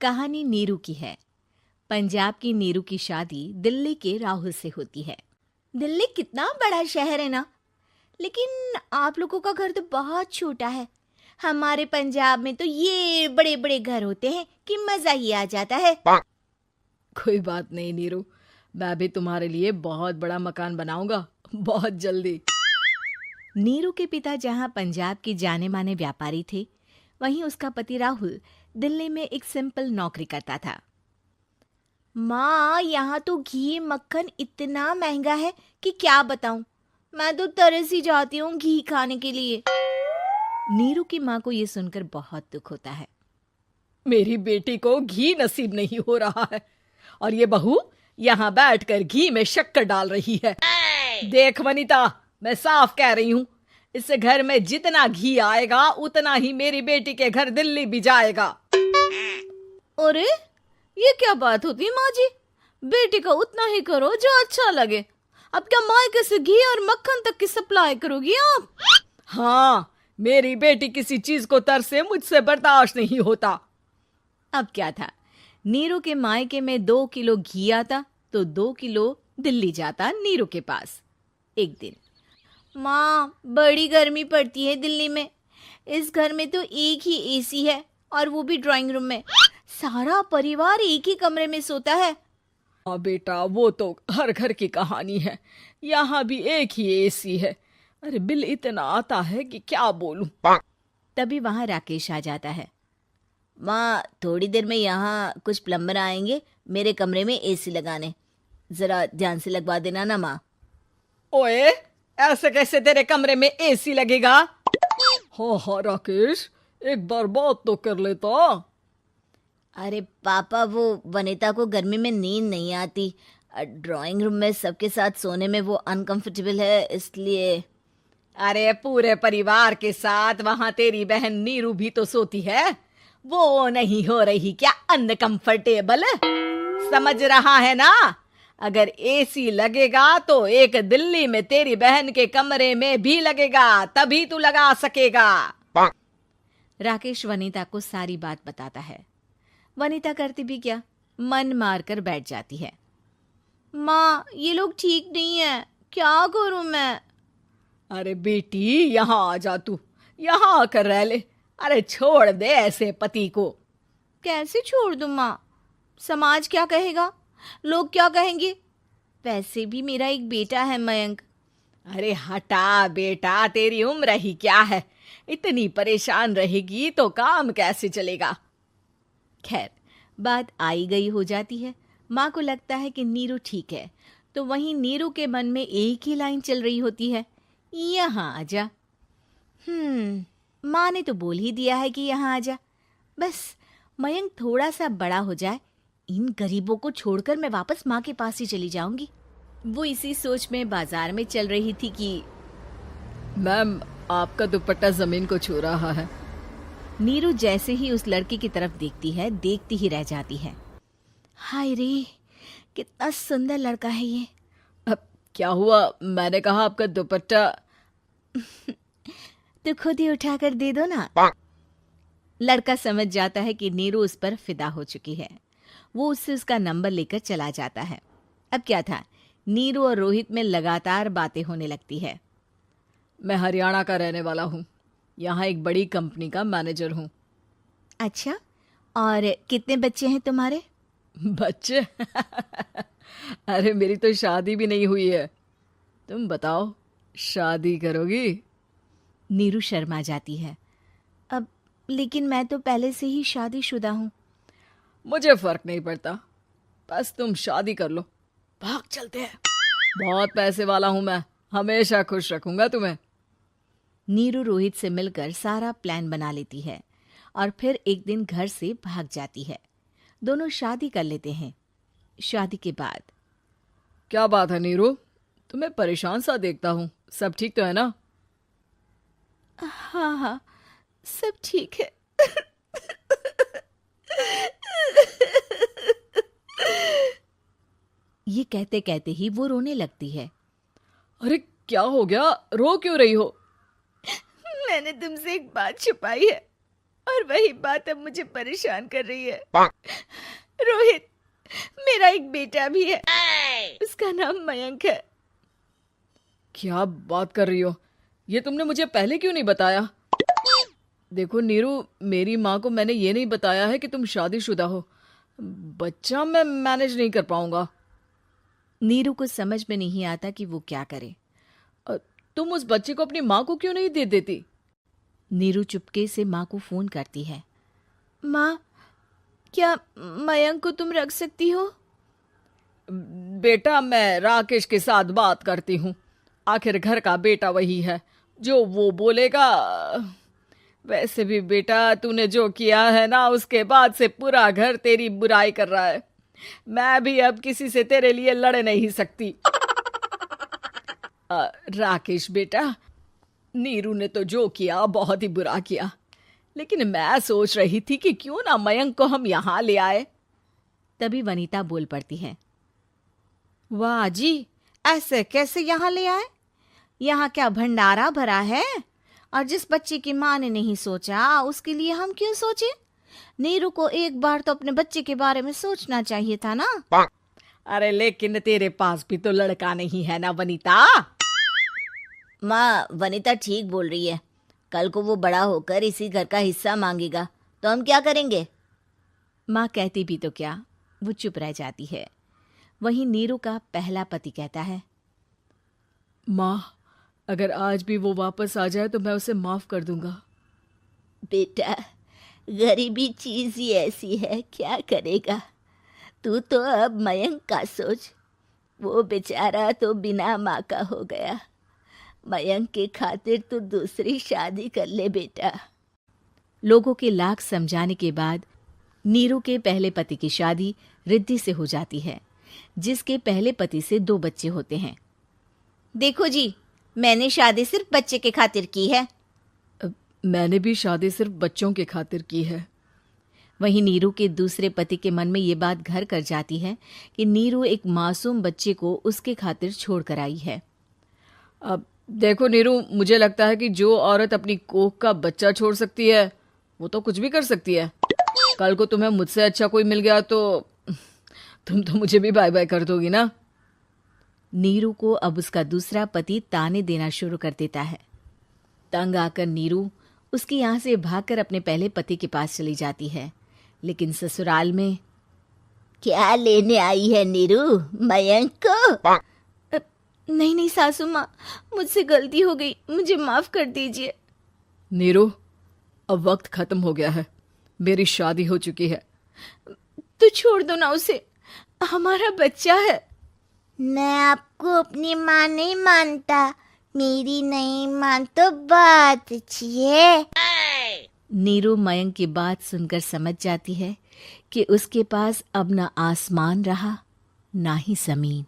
कहानी नीरू की है। पंजाब की नीरू की शादी दिल्ली के राहुल से होती है। दिल्ली कितना बड़ा शहर है ना, लेकिन आप लोगों का घर तो बहुत छोटा है। हमारे पंजाब में तो ये बड़े बड़े घर होते हैं कि मजा ही आ जाता है। कोई बात नहीं नीरू, मैं भी तुम्हारे लिए बहुत बड़ा मकान बनाऊंगा बहुत जल्दी। नीरू के पिता जहाँ पंजाब के जाने माने व्यापारी थे, वहीं उसका पति राहुल दिल्ली में एक सिंपल नौकरी करता था। माँ, यहाँ तो घी मक्खन इतना महंगा है कि क्या बताऊं। मैं तो तरस ही जाती हूँ घी खाने के लिए। नीरू की माँ को ये सुनकर बहुत दुख होता है। मेरी बेटी को घी नसीब नहीं हो रहा है और ये बहू यहाँ बैठकर घी में शक्कर डाल रही है। देख वनिता, मैं साफ कह रही हूँ, इस घर में जितना घी आएगा उतना ही मेरी बेटी के घर दिल्ली भी जाएगा। अरे ये क्या बात होती है माँ जी? बेटी का उतना ही करो जो अच्छा लगे। अब क्या मायके से घी और मक्खन तक की सप्लाई करोगी आप? हाँ, मेरी बेटी किसी चीज को तरसे मुझसे बर्दाश्त नहीं होता। अब क्या था, नीरू के मायके में 2 किलो घी आता तो 2 किलो दिल्ली जाता नीरू के पास। एक दिन, माँ बड़ी गर्मी पड़ती है दिल्ली में। इस घर में तो एक ही एसी है और वो भी ड्राइंग रूम में। सारा परिवार एक ही कमरे में सोता है। हाँ बेटा, वो तो हर घर की कहानी है। यहाँ भी एक ही एसी है। अरे बिल इतना आता है कि क्या बोलूं। तभी वहां राकेश आ जाता है। माँ, थोड़ी देर में यहाँ कुछ प्लम्बर आएंगे मेरे कमरे में एसी लगाने। जरा ध्यान से लगवा देना ना माँ। ओए, ऐसे कैसे तेरे कमरे में एसी लगेगा? हाँ राकेश, एक बार बात तो कर लेता। अरे पापा, वो वनिता को गर्मी में नींद नहीं आती। ड्राइंग रूम में सबके साथ सोने में वो अनकंफर्टेबल है, इसलिए। अरे पूरे परिवार के साथ वहां तेरी बहन नीरू भी तो सोती है। वो नहीं हो रही क्या अनकंफर्टेबल? समझ रहा है ना? अगर एसी लगेगा तो एक दिल्ली में तेरी बहन के कमरे में भी लगेगा, तभी तू लगा सकेगा। राकेश वनिता को सारी बात बताता है। वनिता करती भी क्या, मन मारकर बैठ जाती है। माँ, ये लोग ठीक नहीं है, क्या करूं मैं? अरे बेटी, यहाँ आ जा, तू यहाँ आकर रह ले। अरे छोड़ दे ऐसे पति को। कैसे छोड़ दूं माँ? समाज क्या कहेगा, लोग क्या कहेंगे? वैसे भी मेरा एक बेटा है मयंक। अरे हटा बेटा, तेरी उम्र ही क्या है, इतनी परेशान रहेगी तो काम कैसे चलेगा। खैर, बात आई गई हो जाती है। माँ को लगता है कि नीरू ठीक है, तो वहीं नीरू के मन में एक ही लाइन चल रही होती है, यहाँ आजा। माँ ने तो बोल ही दिया है कि यहाँ आजा। बस मयंक थोड़ा सा बड़ा हो जाए, इन गरीबों को छोड़कर मैं वापस माँ के पास ही चली जाऊंगी। वो इसी सोच में बाजार में चल रही थी कि मैम, आपका दुपट्टा जमीन को छू रहा है। नीरू जैसे ही उस लड़की की तरफ देखती है, देखती ही रह जाती है। हाय रे, कितना सुंदर लड़का है ये। अब क्या हुआ? मैंने कहा आपका दुपट्टा। तो खुद ही उठाकर दे दो ना। लड़का समझ जाता है कि नीरू उस पर फिदा हो चुकी है। वो उससे उसका नंबर लेकर चला जाता है। अब क्या था, नीरू और रोहित में लगातार बातें होने लगती है। मैं हरियाणा का रहने वाला हूँ, यहाँ एक बड़ी कंपनी का मैनेजर हूँ। अच्छा, और कितने बच्चे हैं तुम्हारे? बच्चे? अरे मेरी तो शादी भी नहीं हुई है। तुम बताओ, शादी करोगी? नीरू शर्मा जाती है। अब लेकिन मैं तो पहले से ही शादीशुदा हूँ। मुझे फर्क नहीं पड़ता, बस तुम शादी कर लो, भाग चलते हैं। बहुत पैसे वाला हूँ मैं, हमेशा खुश रखूंगा तुम्हें। नीरू रोहित से मिलकर सारा प्लान बना लेती है और फिर एक दिन घर से भाग जाती है। दोनों शादी कर लेते हैं। शादी के बाद, क्या बात है नीरू, तुम्हें परेशान सा देखता हूँ, सब ठीक तो है ना? हाँ हाँ, सब ठीक है। ये कहते कहते ही वो रोने लगती है। अरे क्या हो गया, रो क्यों रही हो? मैंने तुमसे एक बात छुपाई है। और वही बात अब मुझे परेशान कर रही है। रोहित, मेरा एक बेटा भी है, उसका नाम मयंक है। क्या बात कर रही हो? ये तुमने मुझे पहले क्यों नहीं बताया? देखो नीरू, मेरी माँ को मैंने ये नहीं बताया है कि तुम शादीशुदा हो। बच्चा मैं मैनेज नहीं कर पाऊंगा। नीरू को समझ में नहीं आता कि वो क्या करे। तुम उस बच्चे को अपनी माँ को क्यों नहीं दे देती? नीरू चुपके से माँ को फोन करती है। माँ, क्या मयंक को तुम रख सकती हो? बेटा, मैं राकेश के साथ बात करती हूँ। आखिर घर का बेटा वही है, जो वो बोलेगा। वैसे भी बेटा, तूने जो किया है ना, उसके बाद से पूरा घर तेरी बुराई कर रहा है। मैं भी अब किसी से तेरे लिए लड़ नहीं सकती। राकेश बेटा, नीरू ने तो जो किया बहुत ही बुरा किया, लेकिन मैं सोच रही थी कि क्यों ना मयंक को हम यहाँ ले आए। तभी वनीता बोल पड़ती है। वाह जी, ऐसे कैसे यहाँ ले आए? यहाँ क्या भंडारा भरा है? और जिस बच्चे की माँ ने नहीं सोचा, उसके लिए हम क्यों सोचे? नीरू को एक बार तो अपने बच्चे के बारे में सोचना चाहिए था ना। अरे लेकिन तेरे पास भी तो लड़का नहीं है ना वनीता। माँ, वनीता ठीक बोल रही है। कल को वो बड़ा होकर इसी घर का हिस्सा मांगेगा तो हम क्या करेंगे? माँ कहती भी तो क्या, वो चुप रह जाती है। वहीं नीरू का पहला पति कहता है। माँ, अगर आज भी वो वापस आ जाए तो मैं उसे माफ कर दूंगा। बेटा, गरीबी चीज ही ऐसी है, क्या करेगा। तू तो अब मयंक का सोच। वो बेचारा तो बिना माँ का हो गया। मयंक के खातिर तू दूसरी शादी कर ले बेटा। लोगों के लाख समझाने के बाद नीरू के पहले पति की शादी रिद्धि से हो जाती है, जिसके पहले पति से 2 बच्चे होते हैं। देखो जी, मैंने शादी सिर्फ बच्चे के खातिर की है। मैंने भी शादी सिर्फ बच्चों के खातिर की है। वहीं नीरू के दूसरे पति के मन में ये बात घर कर जाती है कि नीरू एक मासूम बच्चे को उसके खातिर छोड़ कर आई है। अब देखो नीरू, मुझे लगता है कि जो औरत अपनी कोख का बच्चा छोड़ सकती है, वो तो कुछ भी कर सकती है। कल को तुम्हें मुझसे अच्छा कोई मिल गया तो तुम तो मुझे भी बाय बाय कर दोगी ना। नीरू को अब उसका दूसरा पति ताने देना शुरू कर देता है। तंग आकर नीरू उसके यहाँ से भागकर अपने पहले पति के पास चली जाती है, लेकिन ससुराल में क्या लेने आई है नीरू, मयंक को? नहीं नहीं सासू माँ, मुझसे गलती हो गई, मुझे माफ कर दीजिए। नीरू, अब वक्त खत्म हो गया है, मेरी शादी हो चुकी है। तो छोड़ दो ना उसे, हमारा बच्चा है। मैं आपको अपनी माँ नहीं मानता, मेरी नहीं मान तो बात अच्छी है। नीरू मयंक की बात सुनकर समझ जाती है कि उसके पास अब न आसमान रहा ना ही जमीन।